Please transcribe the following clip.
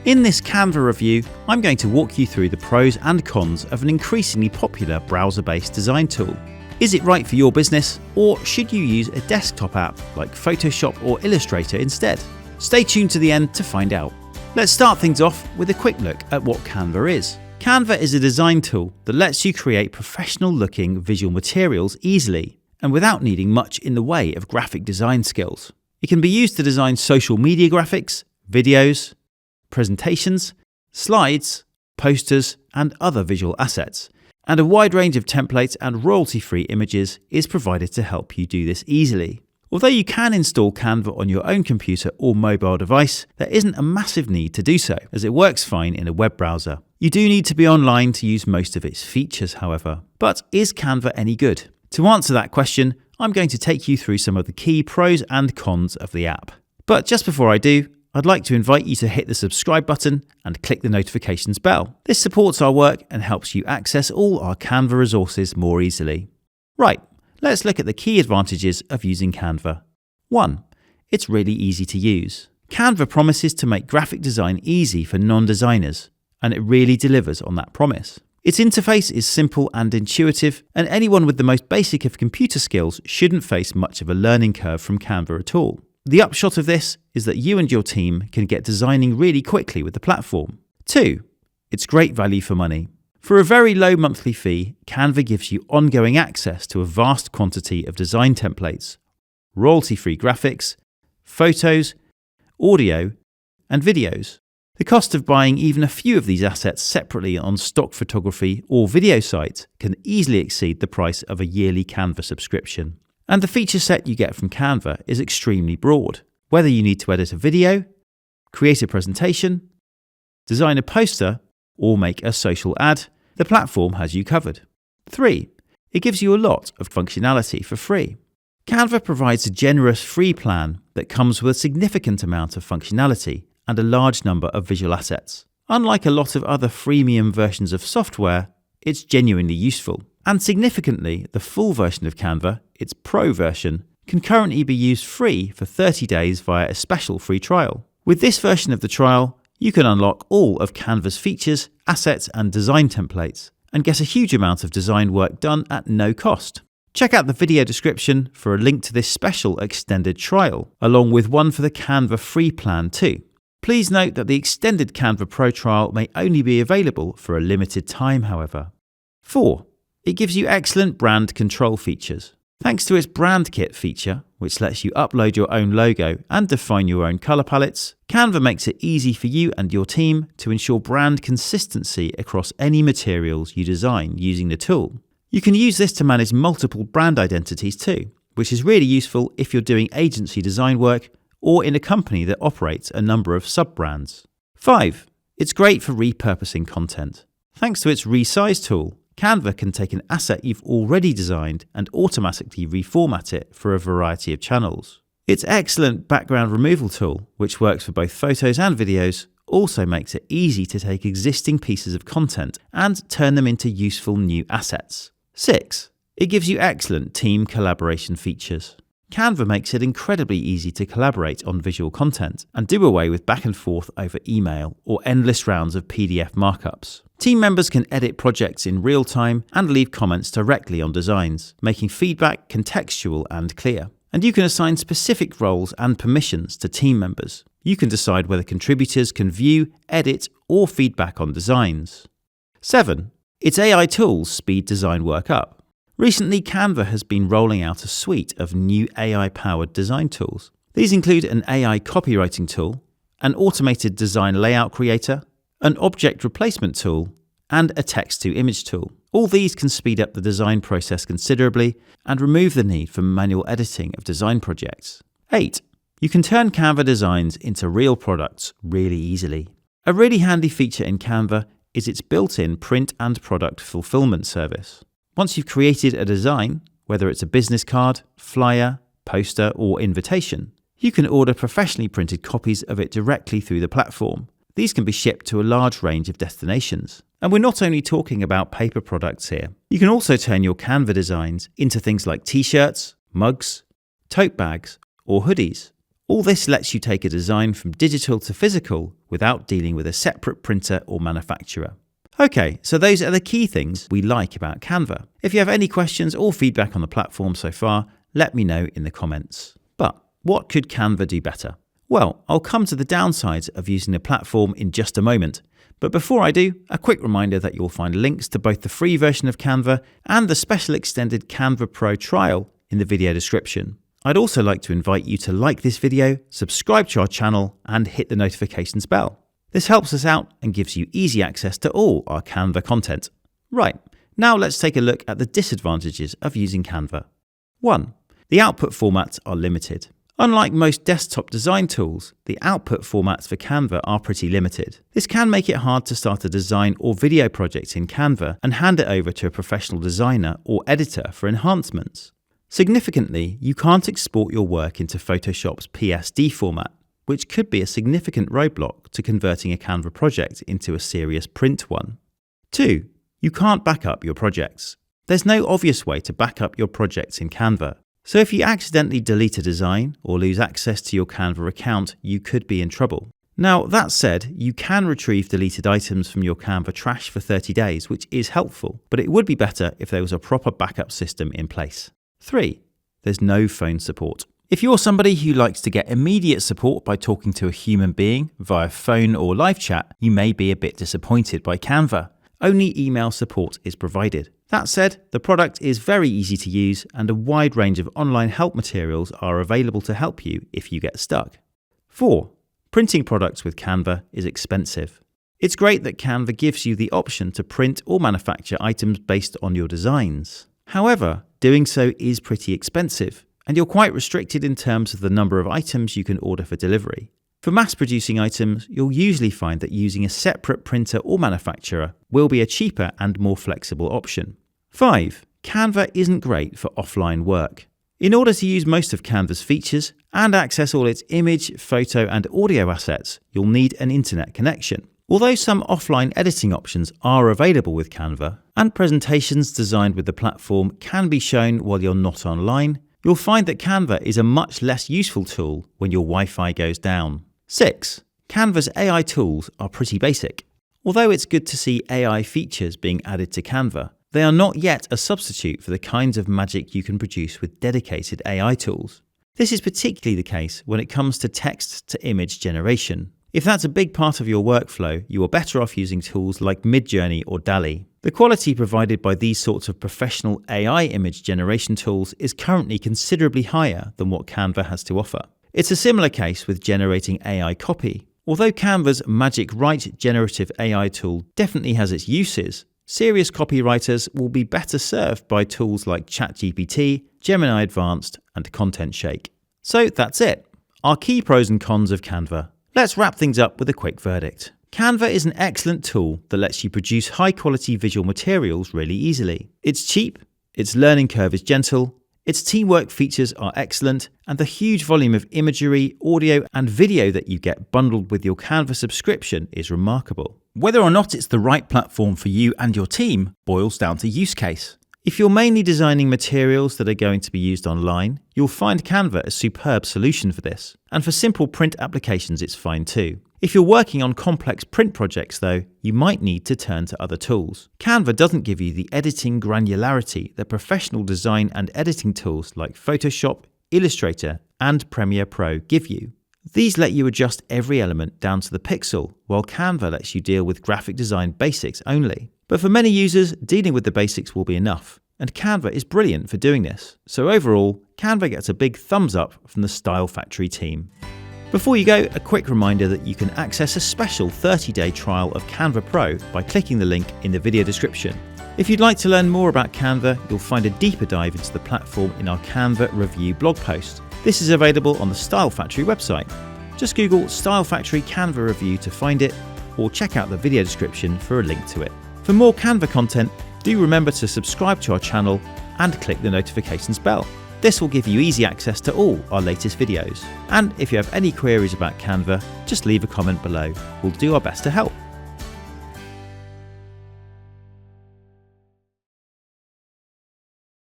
In this Canva review, I'm going to walk you through the pros and cons of an increasingly popular browser-based design tool. Is it right for your business, or should you use a desktop app like Photoshop or Illustrator instead? Stay tuned to the end to find out. Let's start things off with a quick look at what Canva is. Canva is a design tool that lets you create professional-looking visual materials easily and without needing much in the way of graphic design skills. It can be used to design social media graphics, videos, presentations, slides, posters, and other visual assets. And a wide range of templates and royalty-free images is provided to help you do this easily. Although you can install Canva on your own computer or mobile device, there isn't a massive need to do so, as it works fine in a web browser. You do need to be online to use most of its features, however. But is Canva any good? To answer that question, I'm going to take you through some of the key pros and cons of the app. But just before I do, I'd like to invite you to hit the subscribe button and click the notifications bell. This supports our work and helps you access all our Canva resources more easily. Right, let's look at the key advantages of using Canva. 1. It's really easy to use. Canva promises to make graphic design easy for non-designers, and it really delivers on that promise. Its interface is simple and intuitive, and anyone with the most basic of computer skills shouldn't face much of a learning curve from Canva at all. The upshot of this is that you and your team can get designing really quickly with the platform. 2. It's great value for money. For a very low monthly fee, Canva gives you ongoing access to a vast quantity of design templates, royalty-free graphics, photos, audio, and videos. The cost of buying even a few of these assets separately on stock photography or video sites can easily exceed the price of a yearly Canva subscription. And the feature set you get from Canva is extremely broad. Whether you need to edit a video, create a presentation, design a poster, or make a social ad, the platform has you covered. 3. It gives you a lot of functionality for free. Canva provides a generous free plan that comes with a significant amount of functionality and a large number of visual assets. Unlike a lot of other freemium versions of software, it's genuinely useful. And significantly, the full version of Canva, its Pro version, can currently be used free for 30 days via a special free trial. With this version of the trial, you can unlock all of Canva's features, assets, and design templates, and get a huge amount of design work done at no cost. Check out the video description for a link to this special extended trial, along with one for the Canva free plan too. Please note that the extended Canva Pro trial may only be available for a limited time, however. 4. It gives you excellent brand control features. Thanks to its Brand Kit feature, which lets you upload your own logo and define your own color palettes, Canva makes it easy for you and your team to ensure brand consistency across any materials you design using the tool. You can use this to manage multiple brand identities too, which is really useful if you're doing agency design work or in a company that operates a number of sub-brands. 5. It's great for repurposing content. Thanks to its resize tool, Canva can take an asset you've already designed and automatically reformat it for a variety of channels. Its excellent background removal tool, which works for both photos and videos, also makes it easy to take existing pieces of content and turn them into useful new assets. 6. It gives you excellent team collaboration features. Canva makes it incredibly easy to collaborate on visual content and do away with back and forth over email or endless rounds of PDF markups. Team members can edit projects in real time and leave comments directly on designs, making feedback contextual and clear. And you can assign specific roles and permissions to team members. You can decide whether contributors can view, edit, or feedback on designs. 7. Its AI tools speed design work up. Recently, Canva has been rolling out a suite of new AI-powered design tools. These include an AI copywriting tool, an automated design layout creator, an object replacement tool, and a text-to-image tool. All these can speed up the design process considerably and remove the need for manual editing of design projects. 8. You can turn Canva designs into real products really easily. A really handy feature in Canva is its built-in print and product fulfillment service. Once you've created a design, whether it's a business card, flyer, poster, or invitation, you can order professionally printed copies of it directly through the platform. These can be shipped to a large range of destinations. And we're not only talking about paper products here. You can also turn your Canva designs into things like t-shirts, mugs, tote bags, or hoodies, All this lets you take a design from digital to physical without dealing with a separate printer or manufacturer. Okay, so those are the key things we like about Canva. If you have any questions or feedback on the platform so far, let me know in the comments. But what could Canva do better? Well, I'll come to the downsides of using the platform in just a moment. But before I do, a quick reminder that you'll find links to both the free version of Canva and the special extended Canva Pro trial in the video description. I'd also like to invite you to like this video, subscribe to our channel, and hit the notifications bell. This helps us out and gives you easy access to all our Canva content. Right, now let's take a look at the disadvantages of using Canva. 1. The output formats are limited. Unlike most desktop design tools, the output formats for Canva are pretty limited. This can make it hard to start a design or video project in Canva and hand it over to a professional designer or editor for enhancements. Significantly, you can't export your work into Photoshop's PSD format, which could be a significant roadblock to converting a Canva project into a serious print one. 2. You can't back up your projects. There's no obvious way to back up your projects in Canva. So if you accidentally delete a design or lose access to your Canva account, you could be in trouble. Now, that said, you can retrieve deleted items from your Canva trash for 30 days, which is helpful, but it would be better if there was a proper backup system in place. 3. There's no phone support. If you're somebody who likes to get immediate support by talking to a human being via phone or live chat, you may be a bit disappointed by Canva. Only email support is provided. That said, the product is very easy to use and a wide range of online help materials are available to help you if you get stuck. 4. Printing products with Canva is expensive. It's great that Canva gives you the option to print or manufacture items based on your designs. However, doing so is pretty expensive, and you're quite restricted in terms of the number of items you can order for delivery. For mass-producing items, you'll usually find that using a separate printer or manufacturer will be a cheaper and more flexible option. 5. Canva isn't great for offline work. In order to use most of Canva's features and access all its image, photo, and audio assets, you'll need an internet connection. Although some offline editing options are available with Canva, and presentations designed with the platform can be shown while you're not online, you'll find that Canva is a much less useful tool when your Wi-Fi goes down. 6. Canva's AI tools are pretty basic. Although it's good to see AI features being added to Canva, they are not yet a substitute for the kinds of magic you can produce with dedicated AI tools. This is particularly the case when it comes to text-to-image generation. If that's a big part of your workflow, you are better off using tools like Midjourney or DALL-E. The quality provided by these sorts of professional AI image generation tools is currently considerably higher than what Canva has to offer. It's a similar case with generating AI copy. Although Canva's Magic Write generative AI tool definitely has its uses, serious copywriters will be better served by tools like ChatGPT, Gemini Advanced, and Content Shake. So that's it. Our key pros and cons of Canva. Let's wrap things up with a quick verdict. Canva is an excellent tool that lets you produce high-quality visual materials really easily. It's cheap, its learning curve is gentle, its teamwork features are excellent, and the huge volume of imagery, audio, and video that you get bundled with your Canva subscription is remarkable. Whether or not it's the right platform for you and your team boils down to use case. If you're mainly designing materials that are going to be used online, you'll find Canva a superb solution for this. And for simple print applications, it's fine too. If you're working on complex print projects though, you might need to turn to other tools. Canva doesn't give you the editing granularity that professional design and editing tools like Photoshop, Illustrator, and Premiere Pro give you. These let you adjust every element down to the pixel, while Canva lets you deal with graphic design basics only. But for many users, dealing with the basics will be enough, and Canva is brilliant for doing this. So overall, Canva gets a big thumbs up from the Style Factory team. Before you go, a quick reminder that you can access a special 30-day trial of Canva Pro by clicking the link in the video description. If you'd like to learn more about Canva, you'll find a deeper dive into the platform in our Canva review blog post. This is available on the Style Factory website. Just Google Style Factory Canva review to find it, or check out the video description for a link to it. For more Canva content, do remember to subscribe to our channel and click the notifications bell. This will give you easy access to all our latest videos. And if you have any queries about Canva, just leave a comment below. We'll do our best to help.